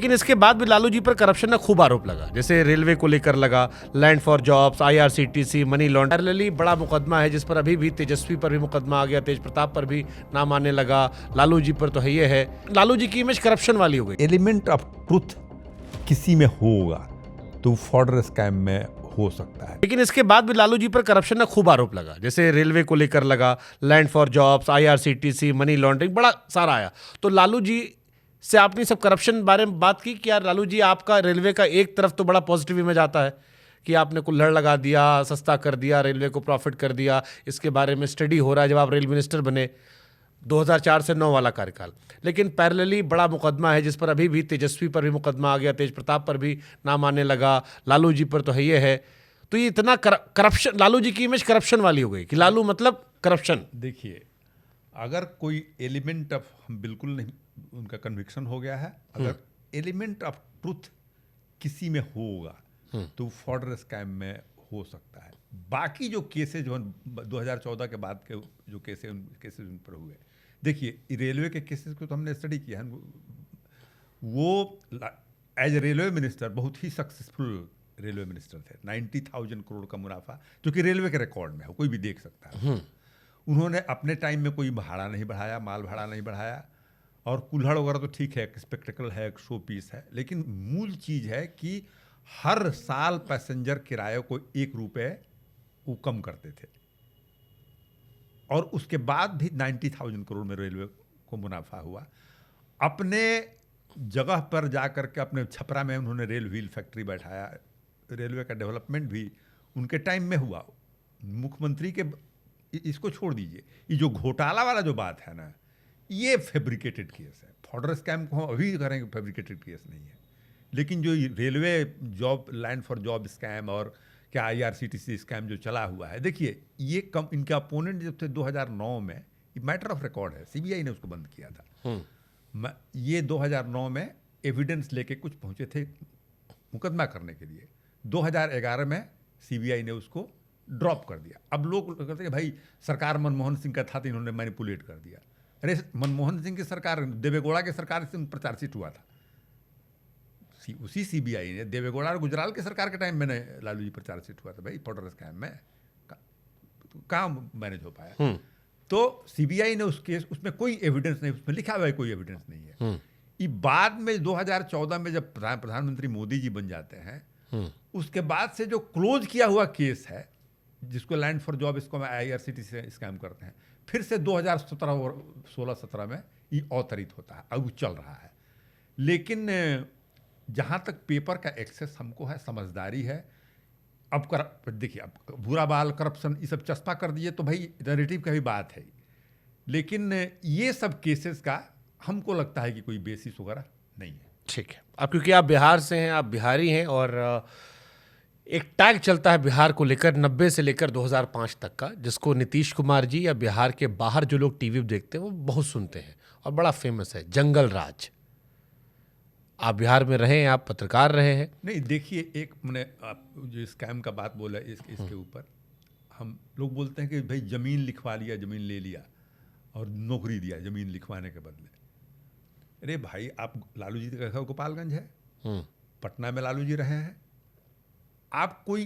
लेकिन इसके बाद भी लालू जी पर करप्शन का खूब आरोप लगा, जैसे रेलवे को लेकर लगा, land for jobs, IRCTC, money laundering. Parallelly बड़ा मुकदमा है जिस पर अभी भी तेजस्वी पर भी मुकदमा आ गया, तेज प्रताप पर भी नाम आने लगा, लालू जी पर तो है ये है। लालू जी की इमेज करप्शन वाली हो गई। एलिमेंट ऑफ ट्रुथ किसी में होगा तो फ्रॉड स्कैम में हो सकता है। लेकिन इसके बाद भी लालू जी पर करप्शन का खूब आरोप लगा, जैसे रेलवे को लेकर लगा, land for jobs, IRCTC, money laundering, बड़ा सारा आया। तो लालू जी से आपने सब करप्शन बारे में बात की कि यार लालू जी आपका रेलवे का एक तरफ तो बड़ा पॉजिटिव इमेज आता है कि आपने कुल्हड़ लगा दिया, सस्ता कर दिया, रेलवे को प्रॉफिट कर दिया, इसके बारे में स्टडी हो रहा है जब आप रेल मिनिस्टर बने 2004 से 9 वाला कार्यकाल। लेकिन पैरेलली बड़ा मुकदमा है जिस पर अभी भी तेजस्वी पर भी मुकदमा आ गया, तेज प्रताप पर भी नाम आने लगा, लालू जी पर तो है ये है। तो ये इतना करप्शन, लालू जी की इमेज करप्शन वाली हो गई कि लालू मतलब करप्शन। देखिए, अगर कोई एलिमेंट ऑफ, हम बिल्कुल नहीं, उनका कन्विक्शन हो गया है, अगर एलिमेंट ऑफ ट्रुथ किसी में होगा तो फ्रॉड स्कैम में हो सकता है। बाकी जो केसेज जो 2014 के बाद के जो केसेज उन पर हुए, देखिए रेलवे के केसेस को तो हमने स्टडी किया है। वो एज रेलवे मिनिस्टर बहुत ही सक्सेसफुल रेलवे मिनिस्टर थे। 90,000 करोड़ का मुनाफा जो कि रेलवे के रिकॉर्ड में है, कोई भी देख सकता है। उन्होंने अपने टाइम में कोई भाड़ा नहीं बढ़ाया, माल भाड़ा नहीं बढ़ाया, और कुल्हड़ वगैरह तो ठीक है, एक स्पेक्टिकल है, एक शो पीस है, लेकिन मूल चीज़ है कि हर साल पैसेंजर किराए को 1 रुपये वो कम करते थे, और उसके बाद भी 90,000 करोड़ में रेलवे को मुनाफा हुआ। अपने जगह पर जा कर के अपने छपरा में उन्होंने रेल व्हील फैक्ट्री बैठाया। रेलवे का डेवलपमेंट भी उनके टाइम में हुआ। मुख्यमंत्री के, इसको छोड़ दीजिए, ये जो घोटाला वाला जो बात है ना, ये फैब्रिकेटेड केस है। फ्रॉड स्कैम को हम अभी करेंगे, फैब्रिकेटेड केस नहीं है। लेकिन जो railway job, land for job scam और क्या IRCTC स्कैम जो चला हुआ है, देखिए ये कम, इनके अपोनेंट जब थे 2009 में, ये मैटर ऑफ रिकॉर्ड है, CBI ने उसको बंद किया था। ये 2009 में एविडेंस लेके कुछ पहुंचे थे मुकदमा करने के लिए। 2011 में CBI ने उसको ड्रॉप कर दिया। अब लोग कहते हैं भाई सरकार मनमोहन सिंह का था तो इन्होंने मैनिपुलेट कर दिया। अरे मनमोहन सिंह की सरकार, देवेगौड़ा की सरकार से उन पर चार्जशीट हुआ था। उसी CBI ने देवेगौड़ा और गुजराल की सरकार के टाइम में लालू जी पर चार्जशीट हुआ था। भाई फ्रॉड स्कैम में कहाँ मैनेज हो पाया? तो CBI ने उसमें कोई एविडेंस नहीं, उसमें लिखा हुआ है कोई एविडेंस नहीं है। ये बाद में 2014 में जब प्रधानमंत्री मोदी जी बन जाते हैं, उसके बाद से जो क्लोज किया हुआ केस है, जिसको लैंड फॉर जॉब, इसको IRCTC से स्कैम करते हैं, फिर से 2017 और 16-17 में ये अवतरित होता है, अब चल रहा है। लेकिन जहाँ तक पेपर का एक्सेस हमको है, समझदारी है। अब देखिए, अब बुरा बाल, करप्शन, ये सब चस्पा कर दिए तो भाई नैरेटिव की भी बात है, लेकिन ये सब केसेस का हमको लगता है कि कोई बेसिस वगैरह नहीं है। ठीक है। अब क्योंकि आप बिहार से हैं, आप बिहारी हैं, और एक टैग चलता है बिहार को लेकर 90 से लेकर 2005 तक का, जिसको नीतीश कुमार जी या बिहार के बाहर जो लोग टीवी देखते हैं वो बहुत सुनते हैं और बड़ा फेमस है, जंगल राज। आप बिहार में रहे हैं, आप पत्रकार रहे हैं। नहीं, देखिए, एक मैंने आप जो स्कैम का बात बोला, इसके ऊपर हम लोग बोलते हैं कि भाई ज़मीन लिखवा लिया, ज़मीन ले लिया और नौकरी दिया ज़मीन लिखवाने के बदले। अरे भाई, आप लालू जी का घर गोपालगंज है, पटना में लालू जी रहे हैं। आप कोई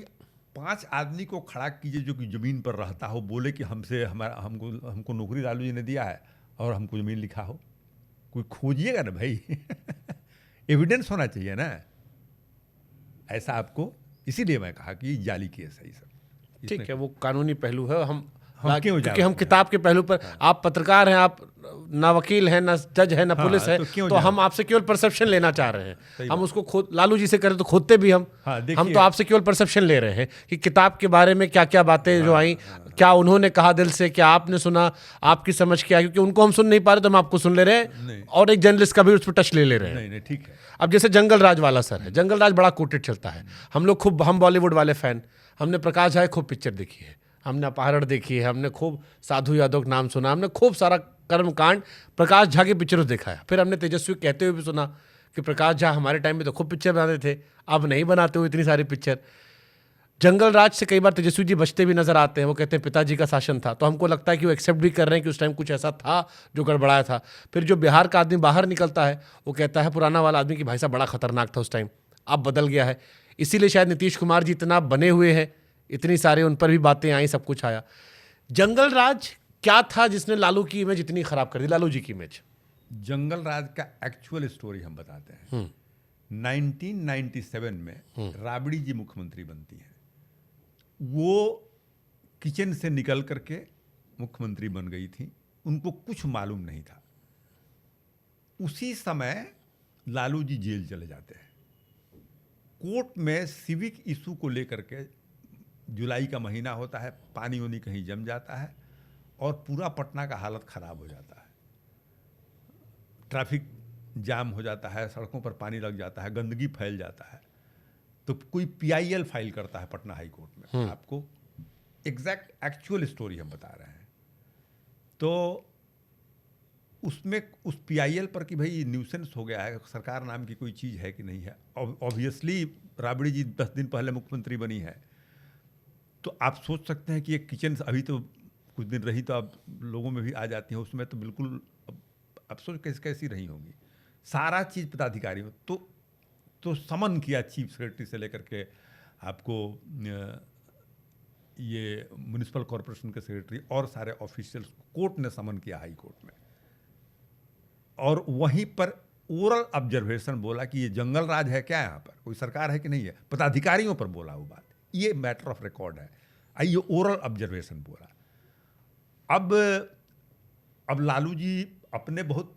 5 आदमी को खड़ा कीजिए जो कि ज़मीन पर रहता हो, बोले कि हमको नौकरी लालू जी ने दिया है और हमको ज़मीन लिखा हो, कोई खोजिएगा ना भाई। एविडेंस होना चाहिए ना, ऐसा आपको। इसीलिए मैं कहा कि जाली केस है ये सब। ठीक है, वो कानूनी पहलू है। क्योंकि हम किताब के पहलू पर, आप पत्रकार हैं, आप ना वकील हैं, ना जज है, ना पुलिस है, तो हम आपसे केवल परसेप्शन लेना चाह रहे हैं। हम उसको खुद लालू जी से करें तो खोदते भी हम तो आपसे केवल परसेप्शन ले रहे हैं कि किताब के बारे में क्या क्या बातें जो आई, क्या उन्होंने कहा दिल से, क्या आपने सुना, आपकी समझ क्या, क्योंकि उनको हम सुन नहीं पा रहे तो हम आपको सुन ले रहे हैं, और एक जर्नलिस्ट का भी उस पर टच ले रहे हैं। नहीं, ठीक है। अब जैसे जंगल राज वाला सर है, जंगल राज बड़ा कोटेड चलता है। हम बॉलीवुड वाले फैन, हमने प्रकाश झा की खूब पिक्चर देखी है, हमने अपहरण देखी है, हमने खूब साधु यादव का नाम सुना, हमने खूब सारा कर्मकांड प्रकाश झा की पिक्चरों देखा है। फिर हमने तेजस्वी कहते हुए भी सुना कि प्रकाश झा हमारे टाइम में तो खूब पिक्चर बनाते थे, अब नहीं बनाते हुए इतनी सारी पिक्चर। जंगल राज से कई बार तेजस्वी जी बचते भी नजर आते हैं। वो कहते हैं पिताजी का शासन था, तो हमको लगता है कि वो एक्सेप्ट भी कर रहे हैं कि उस टाइम कुछ ऐसा था जो गड़बड़ाया था। फिर जो बिहार का आदमी बाहर निकलता है वो कहता है पुराना वाला आदमी कि भाई साहब बड़ा खतरनाक था उस टाइम, अब बदल गया है। इसीलिए शायद नीतीश कुमार जी इतना बने हुए हैं, इतनी सारे उन पर भी बातें आई, सब कुछ आया। जंगल राज क्या था जिसने लालू की इमेज इतनी खराब कर दी, लालू जी की इमेज? जंगल राज का एक्चुअल स्टोरी हम बताते हैं। 1997 में राबड़ी जी मुख्यमंत्री बनती हैं। वो किचन से निकल करके मुख्यमंत्री बन गई थी, उनको कुछ मालूम नहीं था। उसी समय लालू जी जेल चले जाते हैं। कोर्ट में सिविक इशू को लेकर के, जुलाई का महीना होता है, पानी वानी कहीं जम जाता है और पूरा पटना का हालत खराब हो जाता है। ट्रैफिक जाम हो जाता है, सड़कों पर पानी लग जाता है, गंदगी फैल जाता है। तो कोई पीआईएल फाइल करता है पटना हाई कोर्ट में। आपको एग्जैक्ट एक्चुअल स्टोरी हम बता रहे हैं। तो उसमें उस पीआईएल पर कि भाई न्यूसेंस हो गया है, सरकार नाम की कोई चीज़ है कि नहीं है। ऑब्वियसली राबड़ी जी 10 दिन पहले मुख्यमंत्री बनी है, तो आप सोच सकते हैं कि एक किचन अभी तो कुछ दिन रही तो अब लोगों में भी आ जाती है, उसमें तो बिल्कुल अब सोच कैसी रही होंगी। सारा चीज़ पदाधिकारी तो समन किया चीफ सेक्रेटरी से लेकर के आपको ये म्युनिसिपल कॉरपोरेशन के सेक्रेटरी और सारे ऑफिशियल्स कोर्ट ने समन किया हाई कोर्ट में। और वहीं पर ओरल ऑब्जर्वेशन बोला कि ये जंगल राज है क्या, यहाँ पर कोई सरकार है कि नहीं है, पदाधिकारियों पर बोला वो बात। ये मैटर ऑफ रिकॉर्ड है। ये ओरल ऑब्जर्वेशन बोला। अब लालू जी अपने बहुत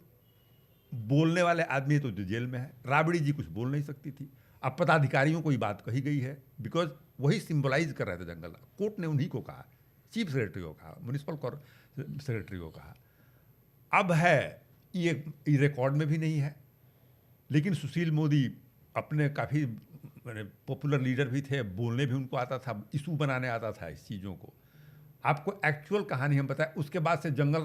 बोलने वाले आदमी तो जेल में है, राबड़ी जी कुछ बोल नहीं सकती थी। अब पदाधिकारियों को ये बात कही गई है, बिकॉज वही सिंबलाइज कर रहे थे जंगल। कोर्ट ने उन्हीं को कहा, चीफ सेक्रेटरी को कहा, म्युनिसिपल सेक्रेटरी को कहा। अब है ये रिकॉर्ड में भी नहीं है। लेकिन सुशील मोदी अपने काफ़ी पॉपुलर लीडर भी थे, बोलने भी उनको आता था, इशू बनाने आता था इस चीज़ों को। आपको एक्चुअल कहानी हम बताएं। उसके बाद से जंगल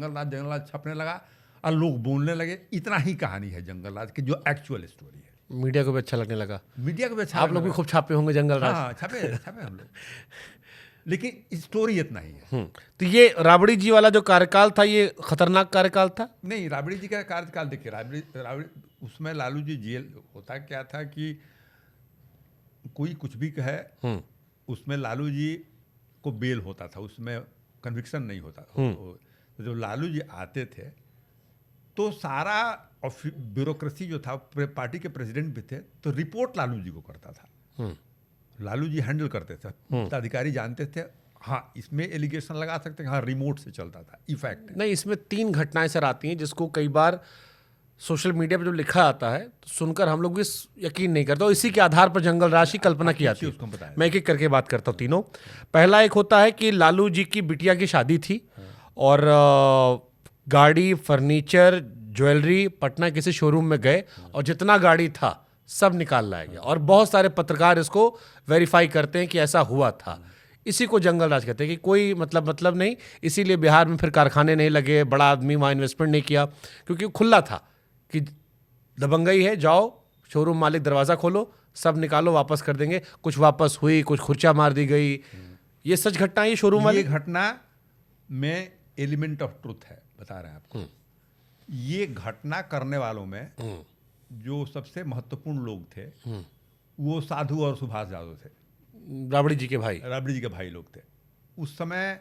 राज छपने लगा और लोग बोलने लगे। इतना ही कहानी है जंगल राज की, जो एक्चुअल स्टोरी है। मीडिया को भी अच्छा लगने लगा। मीडिया को भी अच्छा, आप लोग भी खूब छापे होंगे जंगल राज। हाँ, छपे हम लोग। लेकिन स्टोरी इतना ही है। तो ये राबड़ी जी वाला जो कार्यकाल था, ये खतरनाक कार्यकाल था। नहीं, राबड़ी जी का कार्यकाल देखिए, राबड़ी उसमें लालू जी जेल, होता क्या था कि कोई कुछ भी कहे, उसमें लालू जी को बेल होता था, उसमें कन्विक्शन नहीं होता था। तो जब लालू जी आते थे तो सारा ब्यूरोक्रेसी जो था, पार्टी के प्रेसिडेंट भी थे, तो रिपोर्ट लालू जी को करता था। लालू जी हैंडल करते थे, अधिकारी जानते थे, हाँ इसमें एलिगेशन लगा सकते हैं, हाँ रिमोट से चलता था। इफेक्ट नहीं, इसमें 3 घटनाएं सर आती हैं जिसको कई बार सोशल मीडिया पर जो लिखा आता है तो सुनकर हम लोग भी यकीन नहीं करते, और इसी के आधार पर जंगल राज की कल्पना की जाती है। मैं एक एक करके बात करता हूँ तीनों। पहला एक होता है कि लालू जी की बिटिया की शादी थी और गाड़ी, फर्नीचर, ज्वेलरी पटना किसी शोरूम में गए और जितना गाड़ी था सब निकाल लाया गया, और बहुत सारे पत्रकार इसको वेरीफाई करते हैं कि ऐसा हुआ था। इसी को जंगल राज कहते हैं कि कोई मतलब नहीं। इसीलिए बिहार में फिर कारखाने नहीं लगे, बड़ा आदमी वहाँ इन्वेस्टमेंट नहीं किया, क्योंकि खुला था कि दबंगई है, जाओ शोरूम मालिक दरवाज़ा खोलो, सब निकालो, वापस कर देंगे। कुछ वापस हुई, कुछ खुर्चा मार दी गई। ये सच घटना है, ये शोरूम वाली घटना में एलिमेंट ऑफ ट्रुथ है, बता रहे हैं आपको। ये घटना करने वालों में जो सबसे महत्वपूर्ण लोग थे वो साधु और सुभाष यादव थे, राबड़ी जी के भाई लोग थे। उस समय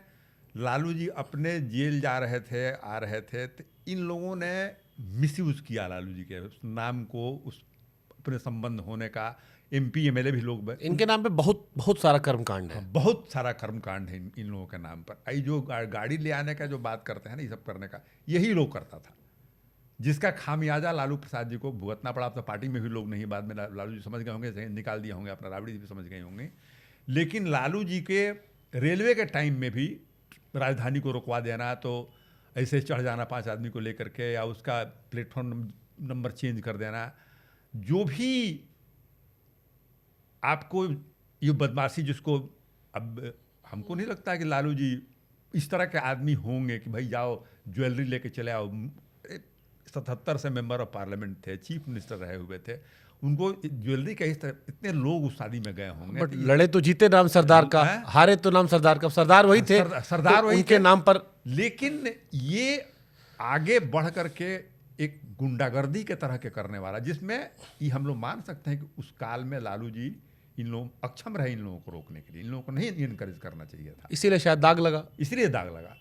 लालू जी अपने जेल जा रहे थे, आ रहे थे, तो इन लोगों ने मिसयूज किया लालू जी के उस नाम को, उस अपने संबंध होने का। एमपी एमएलए भी लोग, इनके नाम पे बहुत सारा कर्मकांड है, बहुत सारा कर्मकांड है इन लोगों के नाम पर। आई जो गाड़ी ले आने का जो बात करते हैं ना, ये सब करने का, यही लोग करता था, जिसका खामियाजा लालू प्रसाद जी को भुगतना पड़ा। अब तो पार्टी में भी लोग नहीं, बाद में लालू जी समझ गए होंगे, निकाल दिया होंगे, अपना राबड़ी जी भी समझ गए होंगे। लेकिन लालू जी के रेलवे के टाइम में भी राजधानी को रुकवा देना, तो ऐसे चढ़ जाना 5 आदमी को लेकर के, या उसका प्लेटफॉर्म नंबर चेंज कर देना, जो भी आपको ये बदमाशी, जिसको अब हमको नहीं लगता कि लालू जी इस तरह के आदमी होंगे कि भाई जाओ ज्वेलरी लेके चले आओ। 77 से मेंबर ऑफ पार्लियामेंट थे, चीफ मिनिस्टर रहे हुए थे, उनको ज्वेलरी का इस तरह इतने लोग उस शादी में गए होंगे। बट लड़े तो जीते नाम सरदार का, हैं? हारे तो नाम सरदार का, सरदार वही थे, सरदार तो वही उनके थे। नाम पर। लेकिन ये आगे बढ़ करके एक गुंडागर्दी के तरह के करने वाला, जिसमें ये हम लोग मान सकते हैं कि उस काल में लालू जी इन लोग अक्षम रहे इन लोगों को रोकने के लिए, इन लोगों को नहीं इनकरेज करना चाहिए था, इसीलिए शायद दाग लगा। इसलिए दाग लगा।